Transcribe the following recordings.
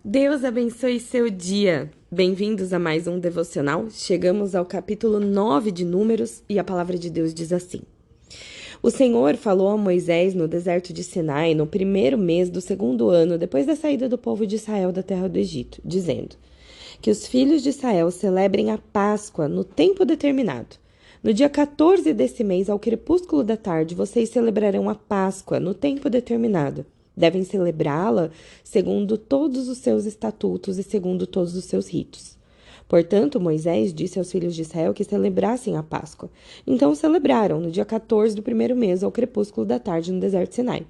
Deus abençoe seu dia. Bem-vindos a mais um devocional. Chegamos ao capítulo 9 de Números e a palavra de Deus diz assim: O Senhor falou a Moisés no deserto de Sinai, no primeiro mês do segundo ano, depois da saída do povo de Israel da terra do Egito, dizendo: Que os filhos de Israel celebrem a Páscoa no tempo determinado. No dia 14 desse mês, ao crepúsculo da tarde, vocês celebrarão a Páscoa no tempo determinado. Devem celebrá-la segundo todos os seus estatutos e segundo todos os seus ritos. Portanto, Moisés disse aos filhos de Israel que celebrassem a Páscoa. Então celebraram, no dia 14 do primeiro mês, ao crepúsculo da tarde, no deserto de Sinai.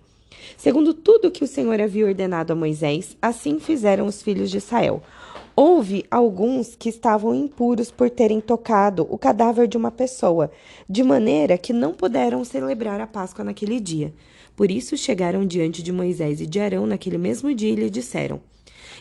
Segundo tudo que o Senhor havia ordenado a Moisés, assim fizeram os filhos de Israel. Houve alguns que estavam impuros por terem tocado o cadáver de uma pessoa, de maneira que não puderam celebrar a Páscoa naquele dia. Por isso chegaram diante de Moisés e de Arão naquele mesmo dia e lhe disseram: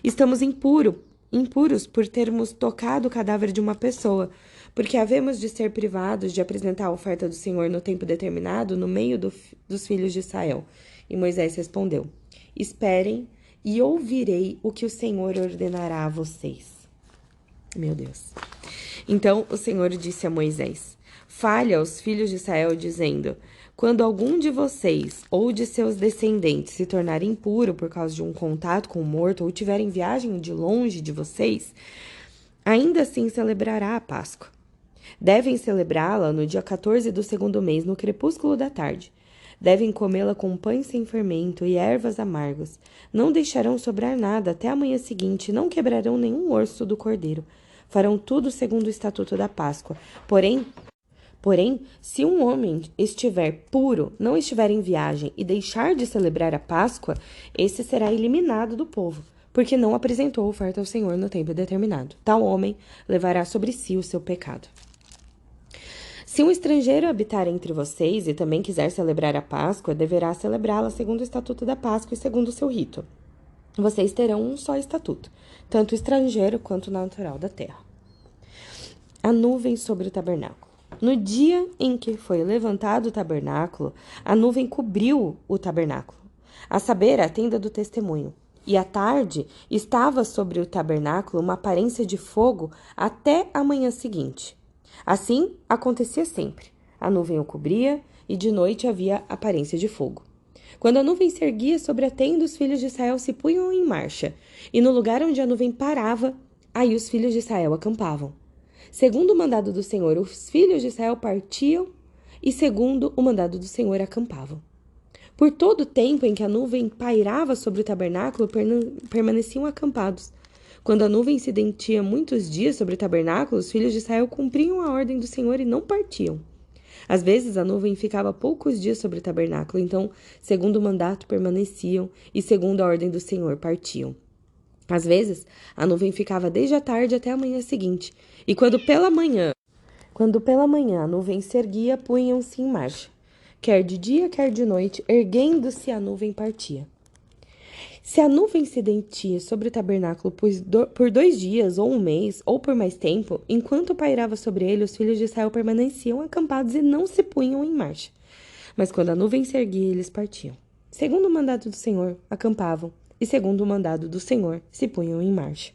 Estamos impuros por termos tocado o cadáver de uma pessoa, porque havemos de ser privados de apresentar a oferta do Senhor no tempo determinado no meio dos filhos de Israel. E Moisés respondeu: Esperem e ouvirei o que o Senhor ordenará a vocês. Meu Deus. Então o Senhor disse a Moisés: Fale aos filhos de Israel, dizendo: Quando algum de vocês ou de seus descendentes se tornar impuro por causa de um contato com o morto ou tiverem viagem de longe de vocês, ainda assim celebrará a Páscoa. Devem celebrá-la no dia 14 do segundo mês, no crepúsculo da tarde. Devem comê-la com pães sem fermento e ervas amargas. Não deixarão sobrar nada até a manhã seguinte, não quebrarão nenhum osso do cordeiro. Farão tudo segundo o estatuto da Páscoa. Porém, se um homem estiver puro, não estiver em viagem e deixar de celebrar a Páscoa, esse será eliminado do povo, porque não apresentou oferta ao Senhor no tempo determinado. Tal homem levará sobre si o seu pecado. Se um estrangeiro habitar entre vocês e também quiser celebrar a Páscoa, deverá celebrá-la segundo o estatuto da Páscoa e segundo o seu rito. Vocês terão um só estatuto, tanto o estrangeiro quanto o natural da terra. A nuvem sobre o tabernáculo. No dia em que foi levantado o tabernáculo, a nuvem cobriu o tabernáculo, a saber, a tenda do testemunho. E à tarde estava sobre o tabernáculo uma aparência de fogo até a manhã seguinte. Assim acontecia sempre. A nuvem o cobria e de noite havia aparência de fogo. Quando a nuvem se erguia sobre a tenda, os filhos de Israel se punham em marcha, e no lugar onde a nuvem parava, aí os filhos de Israel acampavam. Segundo o mandado do Senhor, os filhos de Israel partiam e, segundo o mandado do Senhor, acampavam. Por todo o tempo em que a nuvem pairava sobre o tabernáculo, permaneciam acampados. Quando a nuvem se detinha muitos dias sobre o tabernáculo, os filhos de Israel cumpriam a ordem do Senhor e não partiam. Às vezes, a nuvem ficava poucos dias sobre o tabernáculo, então, segundo o mandato, permaneciam e, segundo a ordem do Senhor, partiam. Às vezes, a nuvem ficava desde a tarde até a manhã seguinte, e quando pela manhã a nuvem se erguia, punham-se em marcha. Quer de dia, quer de noite, erguendo-se a nuvem partia. Se a nuvem se detinha sobre o tabernáculo por 2 dias, ou um mês, ou por mais tempo, enquanto pairava sobre ele, os filhos de Israel permaneciam acampados e não se punham em marcha. Mas quando a nuvem se erguia, eles partiam. Segundo o mandado do Senhor, acampavam, e segundo o mandado do Senhor, se punham em marcha.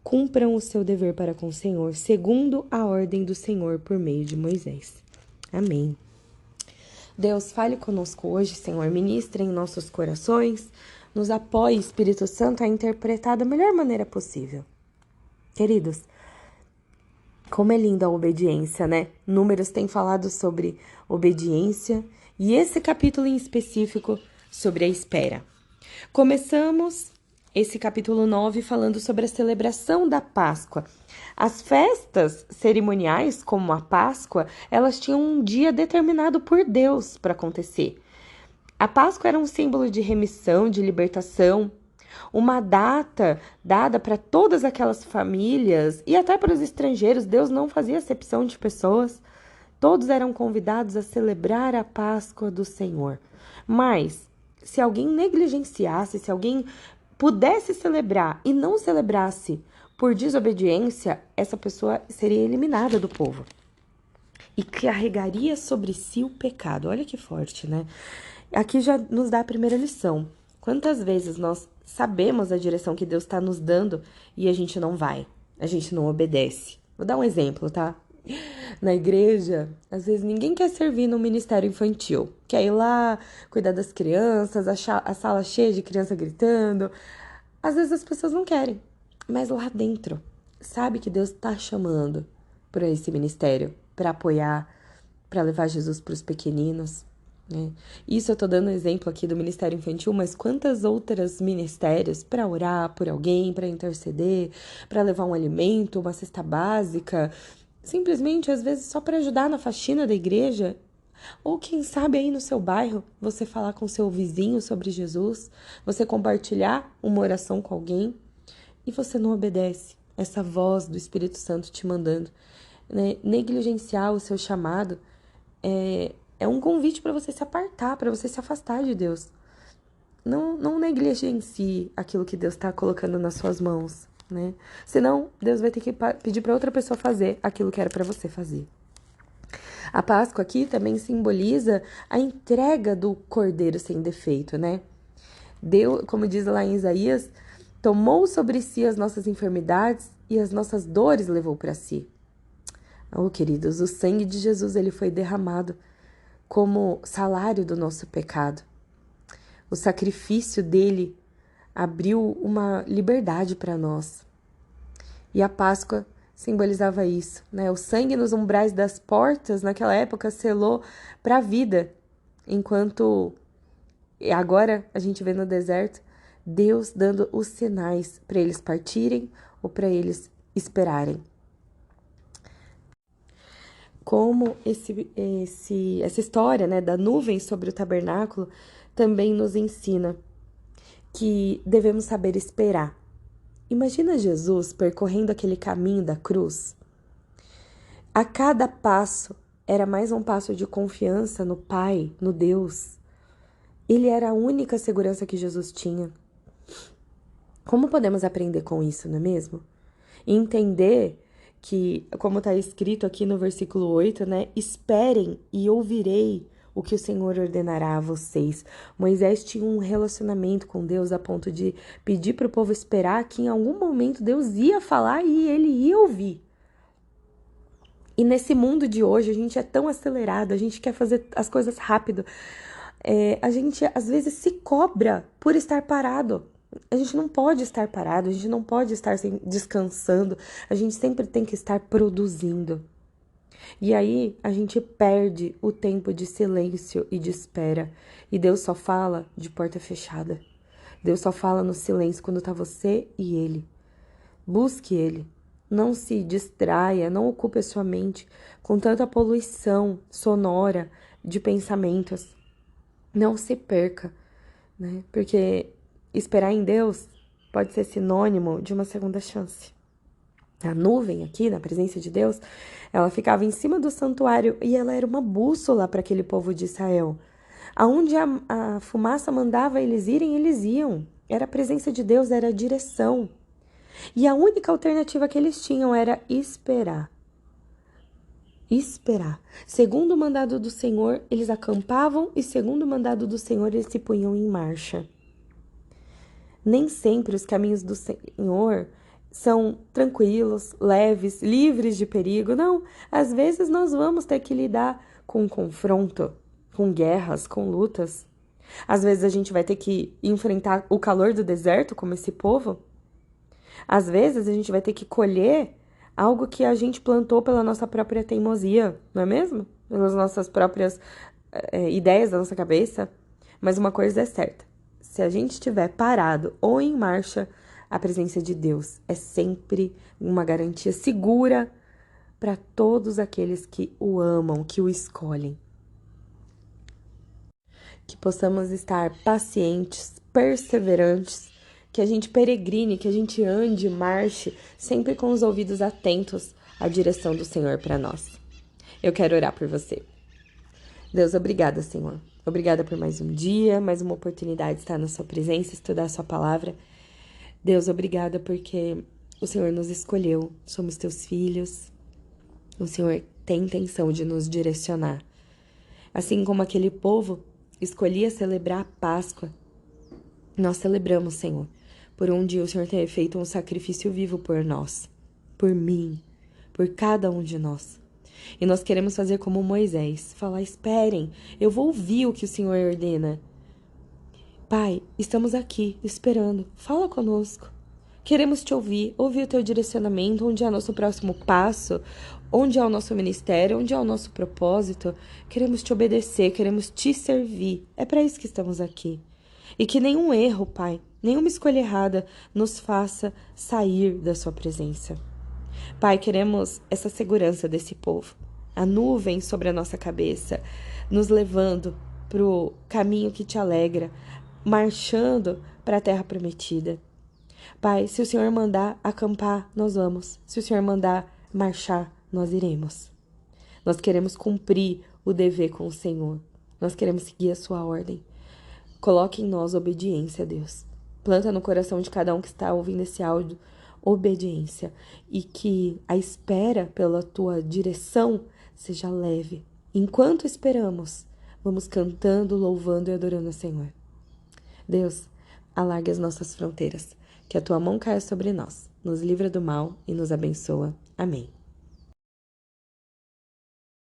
Cumpram o seu dever para com o Senhor, segundo a ordem do Senhor por meio de Moisés. Amém. Deus, fale conosco hoje, Senhor, ministre em nossos corações, nos apoie, Espírito Santo, a interpretar da melhor maneira possível. Queridos, como é linda a obediência, né? Números tem falado sobre obediência e esse capítulo em específico sobre a espera. Começamos esse capítulo 9 falando sobre a celebração da Páscoa. As festas cerimoniais, como a Páscoa, elas tinham um dia determinado por Deus para acontecer. A Páscoa era um símbolo de remissão, de libertação, uma data dada para todas aquelas famílias e até para os estrangeiros. Deus não fazia acepção de pessoas. Todos eram convidados a celebrar a Páscoa do Senhor. Mas, se alguém negligenciasse, se alguém pudesse celebrar e não celebrasse por desobediência, essa pessoa seria eliminada do povo e carregaria sobre si o pecado. Olha que forte, né? Aqui já nos dá a primeira lição. Quantas vezes nós sabemos a direção que Deus está nos dando e a gente não vai, a gente não obedece. Vou dar um exemplo, tá? Na igreja, às vezes ninguém quer servir no ministério infantil. Quer ir lá, cuidar das crianças, a sala cheia de criança gritando. Às vezes as pessoas não querem, mas lá dentro, sabe que Deus está chamando para esse ministério, para apoiar, para levar Jesus para os pequeninos, né? Isso eu tô dando exemplo aqui do Ministério Infantil, mas quantas outras ministérios para orar por alguém, para interceder, para levar um alimento, uma cesta básica, simplesmente às vezes só para ajudar na faxina da igreja, ou quem sabe aí no seu bairro, você falar com seu vizinho sobre Jesus, você compartilhar uma oração com alguém e você não obedece essa voz do Espírito Santo te mandando, né? Negligenciar o seu chamado é um convite para você se apartar, para você se afastar de Deus. Não negligencie aquilo que Deus está colocando nas suas mãos, né? Senão, Deus vai ter que pedir para outra pessoa fazer aquilo que era para você fazer. A Páscoa aqui também simboliza a entrega do Cordeiro sem defeito, né? Deus, como diz lá em Isaías, tomou sobre si as nossas enfermidades e as nossas dores levou para si. Oh, queridos, o sangue de Jesus ele foi derramado como salário do nosso pecado. O sacrifício dele abriu uma liberdade para nós. E a Páscoa simbolizava isso, né? O sangue nos umbrais das portas, naquela época, selou para a vida, enquanto agora a gente vê no deserto Deus dando os sinais para eles partirem ou para eles esperarem. Como essa história, né, da nuvem sobre o tabernáculo também nos ensina que devemos saber esperar. Imagina Jesus percorrendo aquele caminho da cruz. A cada passo era mais um passo de confiança no Pai, no Deus. Ele era a única segurança que Jesus tinha. Como podemos aprender com isso, não é mesmo? E entender que, como está escrito aqui no versículo 8, né? Esperem e ouvirei o que o Senhor ordenará a vocês. Moisés tinha um relacionamento com Deus a ponto de pedir para o povo esperar que em algum momento Deus ia falar e ele ia ouvir. E nesse mundo de hoje, a gente é tão acelerado, a gente quer fazer as coisas rápido. A gente, às vezes, se cobra por estar parado. A gente não pode estar parado, a gente não pode estar descansando, a gente sempre tem que estar produzindo. E aí a gente perde o tempo de silêncio e de espera. E Deus só fala de porta fechada. Deus só fala no silêncio quando tá você e Ele. Busque Ele. Não se distraia, não ocupe a sua mente com tanta poluição sonora de pensamentos. Não se perca, né? Porque esperar em Deus pode ser sinônimo de uma segunda chance. A nuvem aqui, na presença de Deus, ela ficava em cima do santuário e ela era uma bússola para aquele povo de Israel. Aonde a fumaça mandava eles irem, eles iam. Era a presença de Deus, era a direção. E a única alternativa que eles tinham era esperar. Esperar. Segundo o mandado do Senhor, eles acampavam e segundo o mandado do Senhor, eles se punham em marcha. Nem sempre os caminhos do Senhor são tranquilos, leves, livres de perigo. Não, às vezes nós vamos ter que lidar com confronto, com guerras, com lutas. Às vezes a gente vai ter que enfrentar o calor do deserto, como esse povo. Às vezes a gente vai ter que colher algo que a gente plantou pela nossa própria teimosia, não é mesmo? Pelas nossas próprias ideias da nossa cabeça. Mas uma coisa é certa. Se a gente estiver parado ou em marcha, a presença de Deus é sempre uma garantia segura para todos aqueles que o amam, que o escolhem. Que possamos estar pacientes, perseverantes, que a gente peregrine, que a gente ande, marche, sempre com os ouvidos atentos à direção do Senhor para nós. Eu quero orar por você. Deus, obrigada, Senhor. Obrigada por mais um dia, mais uma oportunidade de estar na sua presença, estudar a sua palavra. Deus, obrigada porque o Senhor nos escolheu, somos teus filhos. O Senhor tem intenção de nos direcionar. Assim como aquele povo escolhia celebrar a Páscoa, Nós celebramos, Senhor, por um dia o Senhor ter feito um sacrifício vivo por nós, por mim, por cada um de nós. E nós queremos fazer como Moisés, falar: esperem, eu vou ouvir o que o Senhor ordena. Pai, estamos aqui, esperando, fala conosco. Queremos te ouvir o teu direcionamento, onde é o nosso próximo passo, onde é o nosso ministério, onde é o nosso propósito. Queremos te obedecer, queremos te servir. É para isso que estamos aqui. E que nenhum erro, Pai, nenhuma escolha errada nos faça sair da sua presença. Pai, queremos essa segurança desse povo. A nuvem sobre a nossa cabeça, nos levando para o caminho que te alegra, marchando para a terra prometida. Pai, se o Senhor mandar acampar, nós vamos. Se o Senhor mandar marchar, nós iremos. Nós queremos cumprir o dever com o Senhor. Nós queremos seguir a sua ordem. Coloque em nós obediência, Deus. Planta no coração de cada um que está ouvindo esse áudio obediência. E que a espera pela tua direção seja leve. Enquanto esperamos, vamos cantando, louvando e adorando o Senhor. Deus, alargue as nossas fronteiras. Que a tua mão caia sobre nós, nos livra do mal e nos abençoa. Amém.